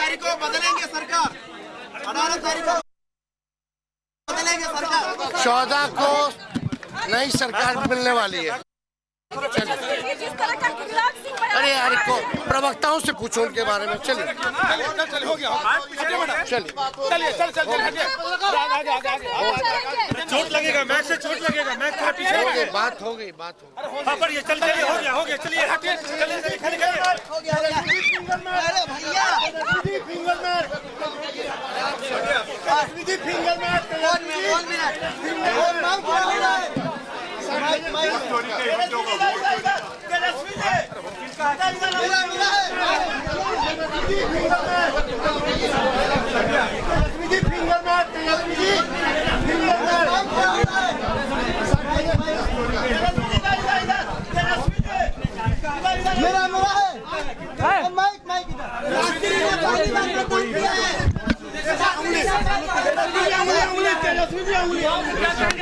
तारीख को बदलेंगे सरकार, 18 तारीख को बदलेंगे सरकार। 14 को नई सरकार मिलने वाली है। अरे यार को प्रवक्ताओं से पूछो उनके बारे में। चलिए हो गया, चलिए चोट लगेगा, मैच से चोट लगेगा, मैच थोड़ा पीछे हो गया। बात हो गई हाँ पर ये चल चलिए, हो गया चलिए, हटिए चलिए खेलिए। अरे भैया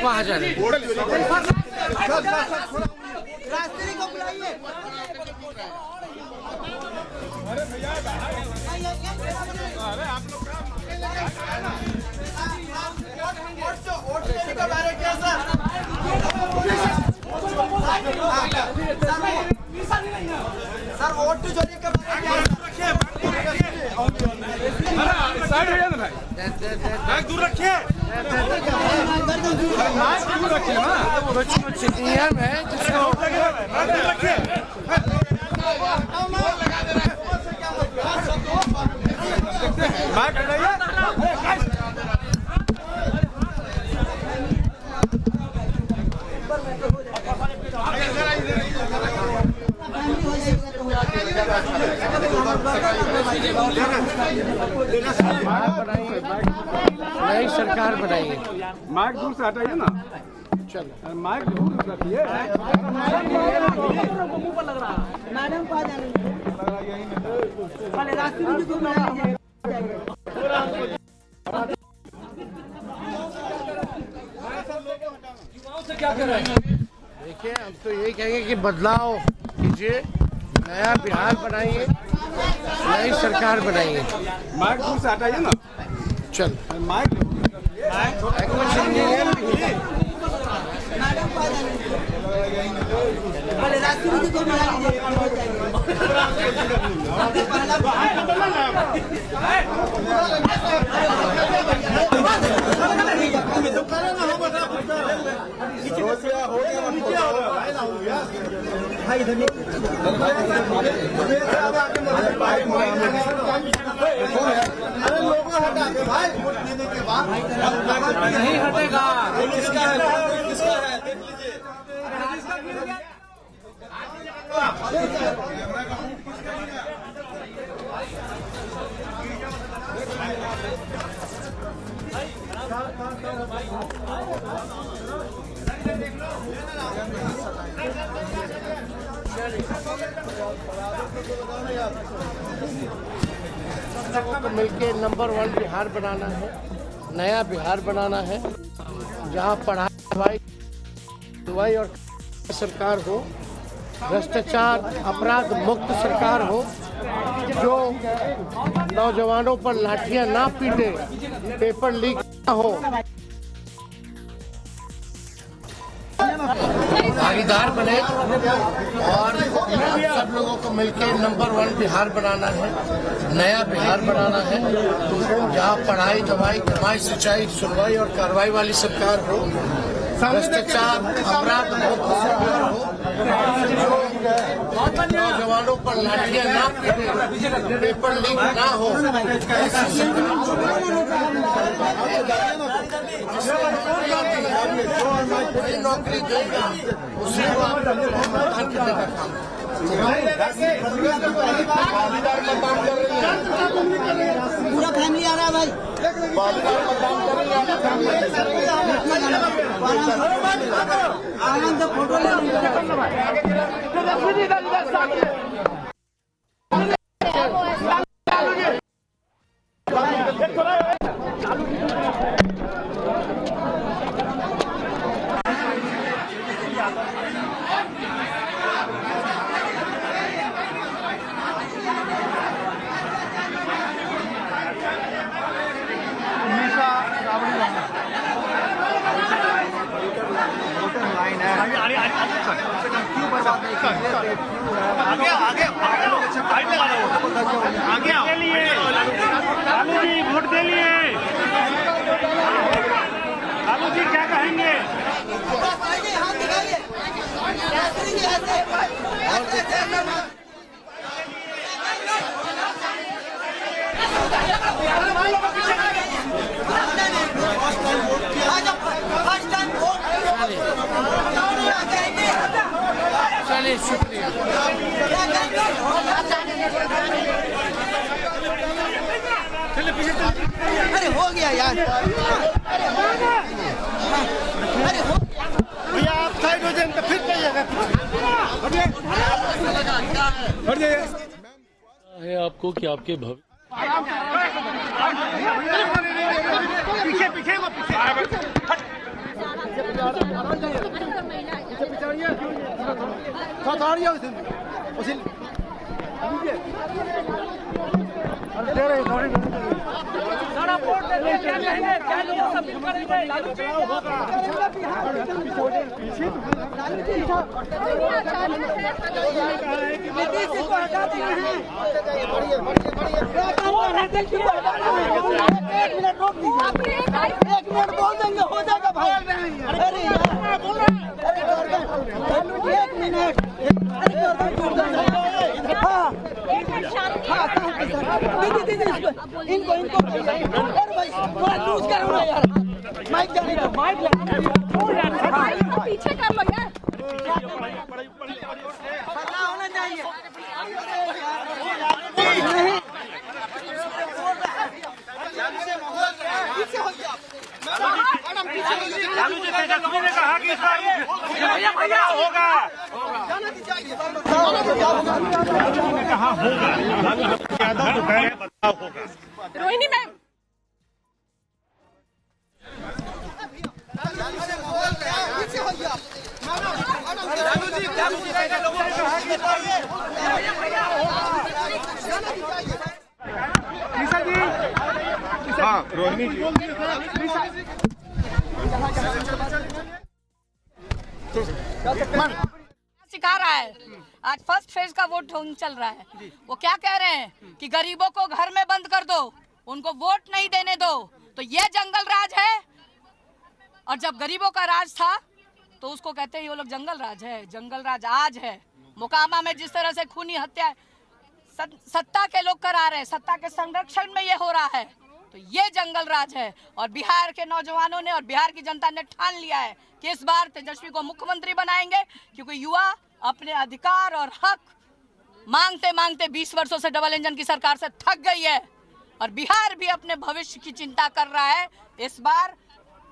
वहाँ जा रहे रास्ते को बुलाइए। वोट देने के बारे में क्या सर? सर वोट देने के बारे में दूर रखिए, कुछ नियम है जिसको नई सरकार बनाई है। माइक दूर से हटाइए ना, चलो माइक दूर रखिए। मैडम को आ जाने रास्ते में जो बनाया क्या कर रहे हैं? देखिए हम तो यही कहेंगे कि बदलाव कीजिए, नया बिहार बनाइए, नई सरकार बनाइए। माइक दूर से हटाइए ना, चल माइक कुछ नियम भी है। मैडम को आ जाने रास्ते में जो भाई लोगों हटा के भाई वोट देने के बाद नहीं हटेगा। किसका है, किसका है देख लीजिए। सबको मिलके नंबर 1 बिहार बनाना है, नया बिहार बनाना है, जहाँ पढ़ाई दवाई और सरकार हो, भ्रष्टाचार अपराध मुक्त सरकार हो, जो नौजवानों पर लाठियां ना पीटे, पेपर लीक ना हो, भागीदार बने और सब लोगों को मिलकर नंबर 1 बिहार बनाना है, नया बिहार बनाना है, जहाँ पढ़ाई दवाई कमाई सिंचाई सुनवाई और कार्रवाई वाली सरकार हो, भ्रष्टाचार अपराध मुक्त सरकार हो, नौजवानों पर लाठियां ना पीटे, पेपर लीक ना हो, नौकरी देगा उसी को आप मतदान करने का काम। पूरा फैमिली आ रहा है भाई, आनंद फोटो चलिए शुक्रिया। अरे हो गया यार, अरे हो भैया आप साइड हो जाए तो फिर जाइएगा। हट जाइए। है आपको कि आपके भविष्य पीछे पीछे वो पीछे एक मिनट बोल देंगे हो जाएगा भाई। अरे एक मिनट, इनको इनको अरे भाई थोड़ा लूज करो ना यार, माइक जाने दो, माइक पीछे कर लो यार। फरना होना चाहिए। तेजस्वी ने कहा कि भैया होगा कहा होगा यादव तो कह रहे हैं बदलाव होगा। रोहिणी मैम हाँ रोहिणी जी सिखा रहा है। आज फर्स्ट फेज का वोट चल रहा है। वो क्या कह रहे हैं कि गरीबों को घर में बंद कर दो, उनको वोट नहीं देने दो। तो ये जंगल राज है। और जब गरीबों का राज था तो उसको कहते हैं ये लोग जंगल राज है। जंगल राज आज है। मोकामा में जिस तरह से खूनी हत्या सत्ता के लोग करा रहे हैं, सत्ता के संरक्षण में ये हो रहा है, तो ये जंगल राज है। और बिहार के नौजवानों ने और बिहार की जनता ने ठान लिया है कि इस बार तेजस्वी को मुख्यमंत्री बनाएंगे, क्योंकि युवा अपने अधिकार और हक मांगते मांगते 20 वर्षों से डबल इंजन की सरकार से थक गई है। और बिहार भी अपने भविष्य की चिंता कर रहा है। इस बार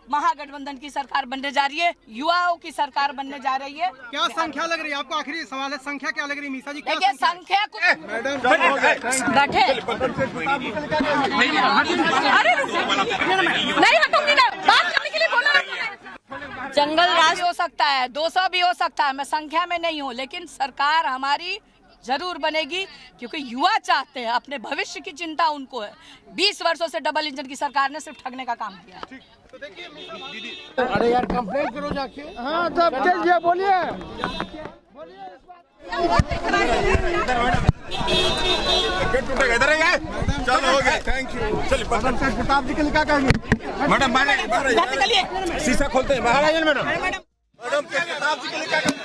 महागठबंधन की सरकार बनने जा रही है, युवाओं की सरकार बनने जा रही है। क्या संख्या लग रही है आपको? आखिरी सवाल है, संख्या क्या लग रही है मीसा जी? देखिए संख्या को बैठे नहीं हटूंगी ना, बात करने के लिए बोला। जंगल राज हो सकता है, 200 भी हो सकता है, मैं संख्या में नहीं हूँ, लेकिन सरकार हमारी जरूर बनेगी, क्योंकि युवा चाहते हैं, अपने भविष्य की चिंता उनको है। 20 वर्षों से डबल इंजन की सरकार ने सिर्फ ठगने का काम किया। अरे यार कंप्लेंट करो जाके। हाँ तब चलिए बोलिए। इधर है चलो हो गया, थैंक यू। चलिए प्रताप जी के लिए क्या कहेंगे मैडम? शीशा खोलते हैं बाहर आइए मैडम। मैडम प्रताप जी के लिए क्या कहेंगे?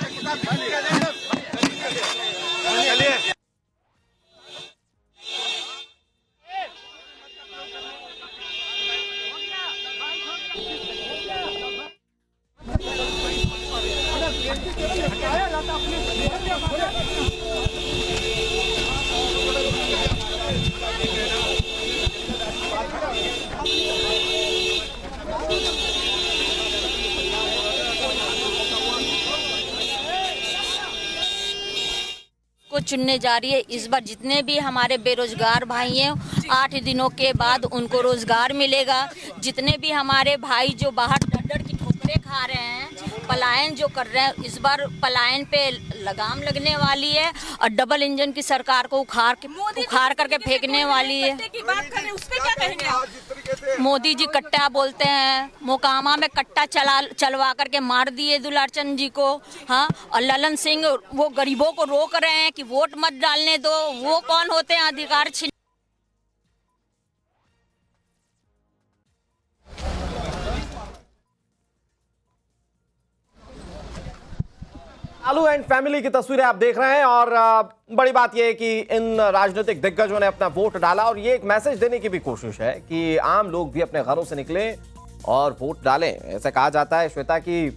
को चुनने जा रही है। इस बार जितने भी हमारे बेरोजगार भाई हैं 8 दिनों के बाद उनको रोजगार मिलेगा। जितने भी हमारे भाई जो बाहर डर की ठोकरें खा रहे हैं, पलायन जो कर रहे हैं, इस बार पलायन पे लगाम लगने वाली है और डबल इंजन की सरकार को उखाड़ करके फेंकने वाली है। की बात करें उस पे क्या कहेंगे आप? मोदी जी कट्टा बोलते हैं। मोकामा में कट्टा चलवा करके मार दिए दुलारचंद जी को। हाँ, और ललन सिंह वो गरीबों को रोक रहे हैं कि वोट मत डालने दो। वो कौन होते हैं अधिकार छीन? आलू लालू एंड फैमिली की तस्वीरें आप देख रहे हैं और बड़ी बात यह है कि इन राजनीतिक दिग्गजों ने अपना वोट डाला और ये एक मैसेज देने की भी कोशिश है कि आम लोग भी अपने घरों से निकलें और वोट डालें। ऐसा कहा जाता है श्वेता कि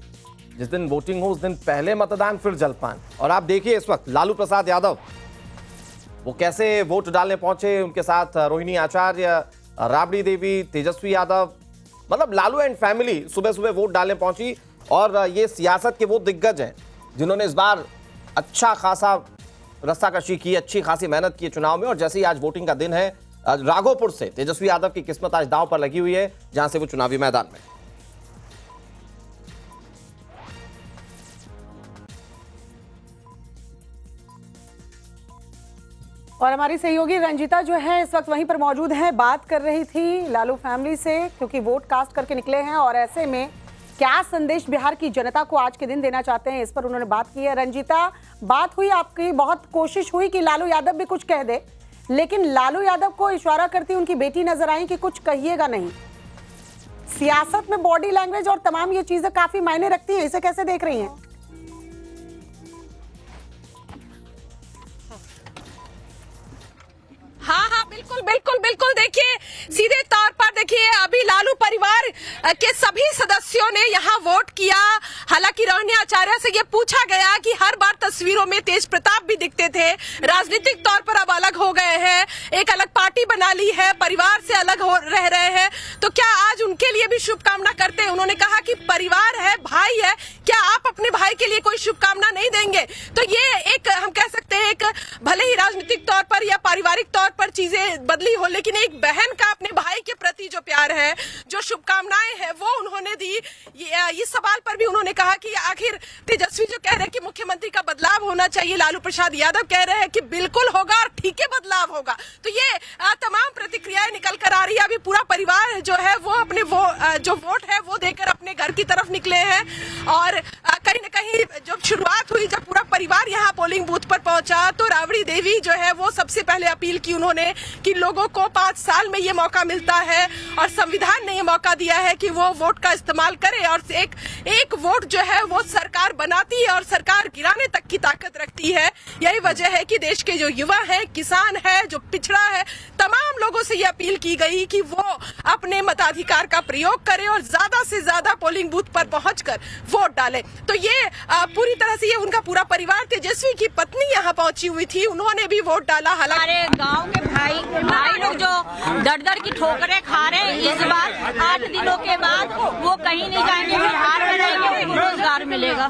जिस दिन वोटिंग हो उस दिन पहले मतदान फिर जलपान। और आप देखिए इस वक्त लालू प्रसाद यादव वो कैसे वोट डालने पहुंचे, उनके साथ रोहिणी आचार्य, राबड़ी देवी, तेजस्वी यादव, मतलब लालू एंड फैमिली सुबह सुबह वोट डालने पहुंची। और ये सियासत के वो दिग्गज हैं जिन्होंने इस बार अच्छा खासा रस्साकशी की, अच्छी खासी मेहनत की चुनाव में। और जैसे ही आज वोटिंग का दिन है, राघोपुर से तेजस्वी यादव की किस्मत आज दांव पर लगी हुई है, जहां से वो चुनावी मैदान में। और हमारी सहयोगी रंजीता जो है इस वक्त वहीं पर मौजूद है, बात कर रही थी लालू फैमिली से, क्योंकि वोट कास्ट करके निकले हैं और ऐसे में क्या संदेश बिहार की जनता को आज के दिन देना चाहते हैं, इस पर उन्होंने बात की है। रंजीता, बात हुई आपकी, बहुत कोशिश हुई कि लालू यादव भी कुछ कह दे, लेकिन लालू यादव को इशारा करती उनकी बेटी नजर आई कि कुछ कहिएगा नहीं। सियासत में बॉडी लैंग्वेज और तमाम ये चीजें काफी मायने रखती हैं, इसे कैसे देख रही हैं? हाँ, बिल्कुल बिल्कुल बिल्कुल। देखिए, सीधे तौर पर देखिए अभी लालू परिवार के सभी सदस्यों ने यहाँ वोट किया। हालांकि रोहिणी आचार्य से ये पूछा गया कि हर बार तस्वीरों में तेज प्रताप भी दिखते थे, राजनीतिक तौर पर अब अलग हो गए हैं, एक अलग पार्टी बना ली है, परिवार से अलग हो रह रहे हैं, तो क्या आज उनके लिए भी शुभकामना करते हैं? उन्होंने कहा कि परिवार है, भाई है, क्या आप अपने भाई के लिए कोई शुभकामना नहीं देंगे? तो ये एक हम कह सकते हैं, एक भले ही राजनीतिक तौर पर या पारिवारिक तौर पर चीजें बदली हो, लेकिन एक बहन का अपने भाई के प्रति जो प्यार है, जो शुभकामनाएं हैं, वो उन्होंने दी। इस सवाल पर भी उन्होंने कहा कि आखिर तेजस्वी जो कह रहे हैं कि मुख्यमंत्री का बदलाव होना चाहिए, लालू प्रसाद यादव कह रहे हैं कि बिल्कुल होगा और ठीक है बदलाव होगा। तो ये तमाम प्रतिक्रियाएं निकल कर आ रही है। अभी पूरा परिवार जो है वो अपने जो वोट है वो देकर अपने घर की तरफ निकले हैं। और कहीं न कहीं जब शुरुआत हुई, जब पूरा परिवार यहाँ पोलिंग बूथ पर पहुंचा, तो राबड़ी देवी जो है वो सबसे पहले अपील की उन्होंने कि लोगों को 5 साल में ये मौका मिलता है और संविधान ने ये मौका दिया है कि वो वोट का इस्तेमाल करें और एक वोट जो है वो सरकार बनाती है और सरकार गिराने तक की ताकत रखती है। यही वजह है कि देश के जो युवा हैं, किसान है, जो पिछड़ा है, तमाम लोगों से ये अपील की गई कि वो अपने मताधिकार का प्रयोग करें और ज्यादा से ज्यादा पोलिंग बूथ पर पहुंचकर वोट डालें। तो ये पूरी तरह से ये उनका पूरा परिवार, तेजस्वी की पत्नी यहाँ पहुंची हुई थी, उन्होंने भी वोट डाला। हमारे गांव के भाई लोग जो दर की ठोकरें खा रहे हैं, इस बार 8 दिनों के बाद वो कहीं नहीं जाएंगे, बिहार में रहेंगे, उनको रोजगार मिलेगा।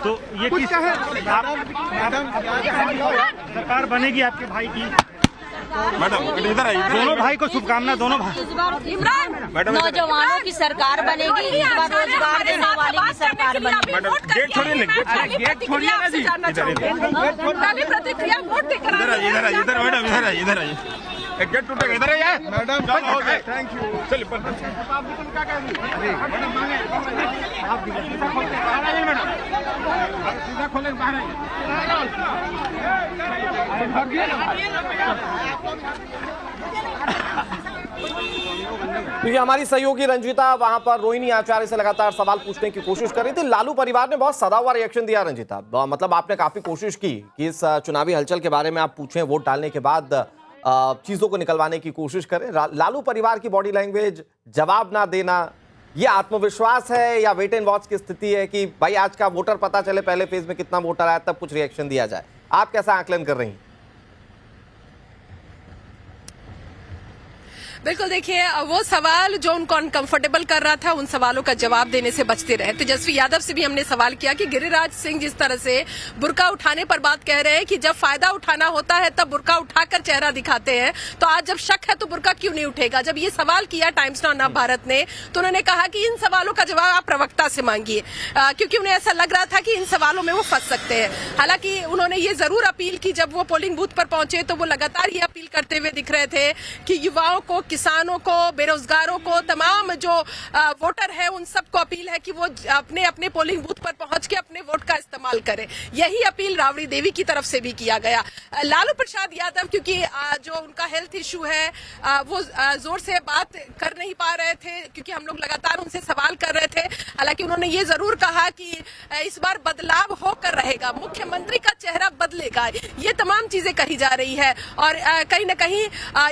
तो ये किस सरकार बनेगी आपके भाई की? मैडम इधर आइए, दोनों भाई को शुभकामना। दोनों भाई इस बार नौजवानों की सरकार बनेगी, इस बार रोजगार देने वाली की सरकार बनेगी। मैडम गेट छोड़िए ना, गेट छोड़िए ना जी, प्रतिक्रिया वोट देकर इधर आइए, इधर मैडम, इधर आइए, एक गेट टूटेगा, इधर आइए मैडम। चलो हो गए, थैंक यू। चलिए सीधा खोले बाहर क्योंकि हमारी सहयोगी रंजीता वहां पर रोहिणी आचार्य से लगातार सवाल पूछने की कोशिश कर रही थी। लालू परिवार ने बहुत सदा हुआ रिएक्शन दिया। रंजीता, मतलब आपने काफी कोशिश की कि इस चुनावी हलचल के बारे में आप पूछें, वोट डालने के बाद चीजों को निकलवाने की कोशिश करें। लालू परिवार की बॉडी लैंग्वेज, जवाब ना देना, ये आत्मविश्वास है या वेट एंड वॉच की स्थिति है कि भाई आज का वोटर पता चले, पहले फेज में कितना वोटर आया तब कुछ रिएक्शन दिया जाए? आप कैसा आकलन कर रही हैं? बिल्कुल, देखिए वो सवाल जो उनको अनकंफर्टेबल कर रहा था, उन सवालों का जवाब देने से बचते रहे। तेजस्वी यादव से भी हमने सवाल किया कि गिरिराज सिंह जिस तरह से बुर्का उठाने पर बात कह रहे हैं कि जब फायदा उठाना होता है तब बुर्का उठाकर चेहरा दिखाते हैं, तो आज जब शक है तो बुर्का क्यों नहीं उठेगा? जब ये सवाल किया टाइम्स नाउ नव भारत ने, तो उन्होंने कहा कि इन सवालों का जवाब आप प्रवक्ता से मांगिए, क्योंकि उन्हें ऐसा लग रहा था कि इन सवालों में वो फंस सकते हैं। हालांकि उन्होंने ये जरूर अपील की, जब वो पोलिंग बूथ पर पहुंचे तो वो लगातार ये अपील करते हुए दिख रहे थे कि युवाओं को किसानों को, बेरोजगारों को, तमाम जो वोटर है उन सबको अपील है कि वो अपने अपने पोलिंग बूथ पर पहुंच के अपने वोट का इस्तेमाल करें। यही अपील राबड़ी देवी की तरफ से भी किया गया। लालू प्रसाद यादव क्योंकि जो उनका हेल्थ इश्यू है वो जोर से बात कर नहीं पा रहे थे, क्योंकि हम लोग लगातार उनसे सवाल कर रहे थे। हालांकि उन्होंने ये जरूर कहा कि इस बार बदलाव होकर रहेगा, मुख्यमंत्री का चेहरा बदलेगा, ये तमाम चीजें कही जा रही है। और कहीं न कहीं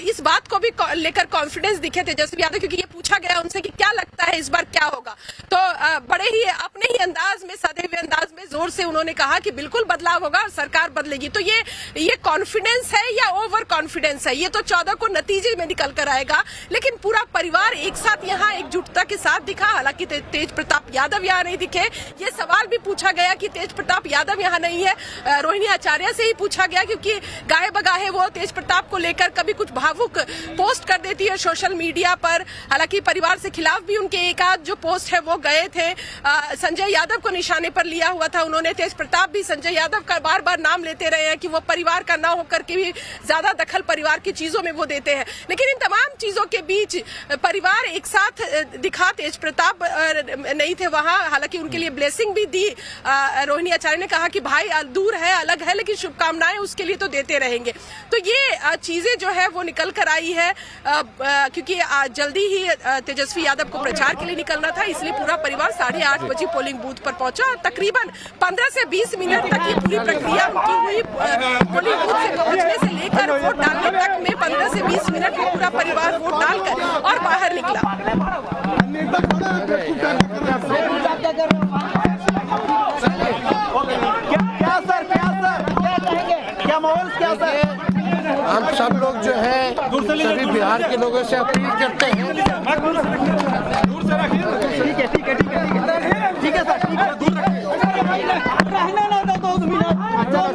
इस बात को भी लेकर कॉन्फिडेंस दिखे तेजस्वी यादव, क्योंकि ये पूछा गया उनसे कि क्या लगता है इस बार क्या होगा, तो बड़े ही अपने ही अंदाज में, सधे हुए अंदाज में जोर से उन्होंने कहा कि बिल्कुल बदलाव होगा और सरकार बदलेगी। तो ये कॉन्फिडेंस है या ओवर कॉन्फिडेंस है, ये तो 14 को नतीजे में निकल कर आएगा। लेकिन पूरा परिवार एक साथ यहाँ एकजुटता के साथ दिखा। हालांकि तेज प्रताप यादव यहाँ नहीं दिखे। ये सवाल भी पूछा गया कि तेज प्रताप यादव यहाँ नहीं है, रोहिणी आचार्य से ही पूछा गया, क्योंकि गाहे बगाहे वो तेज प्रताप को लेकर कभी कुछ भावुक पोस्ट कर देती है सोशल मीडिया पर। हालांकि परिवार से खिलाफ भी उनके एक आध जो पोस्ट है वो गए थे। संजय यादव को निशाने पर लिया हुआ था उन्होंने। तेज प्रताप भी संजय यादव का बार बार नाम लेते रहे हैं कि वो परिवार का ना होकर के भी ज्यादा दखल परिवार की चीजों में वो देते हैं। लेकिन इन तमाम चीजों के बीच परिवार एक साथ दिखा। तेज प्रताप नहीं थे वहां, हालांकि उनके लिए ब्लेसिंग भी दी। रोहिणी आचार्य ने कहा कि भाई दूर है, अलग है, लेकिन शुभकामनाएं उसके लिए तो देते रहेंगे। तो ये चीजें जो है वो निकल कर आई है, क्योंकि जल्दी ही तेजस्वी यादव को प्रचार के लिए निकलना था, इसलिए पूरा परिवार 8:30 बजे पोलिंग बूथ पर पहुंचा। तकरीबन 15 से 20 मिनट तक ये पूरी प्रक्रिया उनकी हुई। पोलिंग बूथ से पहुंचने से लेकर वोट डालने तक में 15 से 20 मिनट में पूरा परिवार वोट डालकर और बाहर निकला। क्या माहौल, क्या सर? हम सब लोग जो है सभी बिहार के लोगों से अपील करते हैं। ठीक है ठीक है ठीक है ठीक है सर, ठीक है, दूर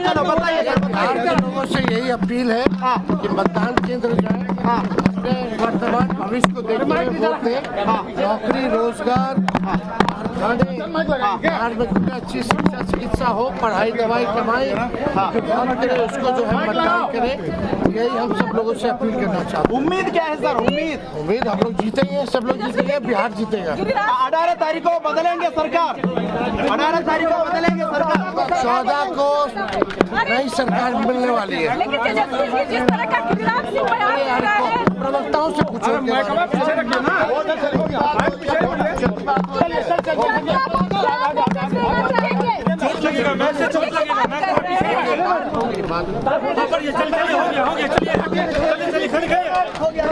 चलो बताइए। बिहार के लोगों से यही अपील है कि मतदान केंद्र जाए, अपने वर्तमान भविष्य को देखते हुए वोट दें। नौकरी, रोजगार, बिहार में अच्छी शिक्षा चिकित्सा हो, पढ़ाई दवाई कमाई करे, उसको जो है मतदान करें। यही हम सब लोगों से अपील करना चाहते हैं। उम्मीद क्या है सर? उम्मीद हम लोग जीतेंगे, सब लोग जीतेंगे, बिहार जीतेगा। 18 तारीख को बदलेंगे सरकार, 18 तारीख को बदलेंगे सरकार। 14 को नई सरकार मिलने वाली है। प्रवक्ताओं से पूछो। हो गया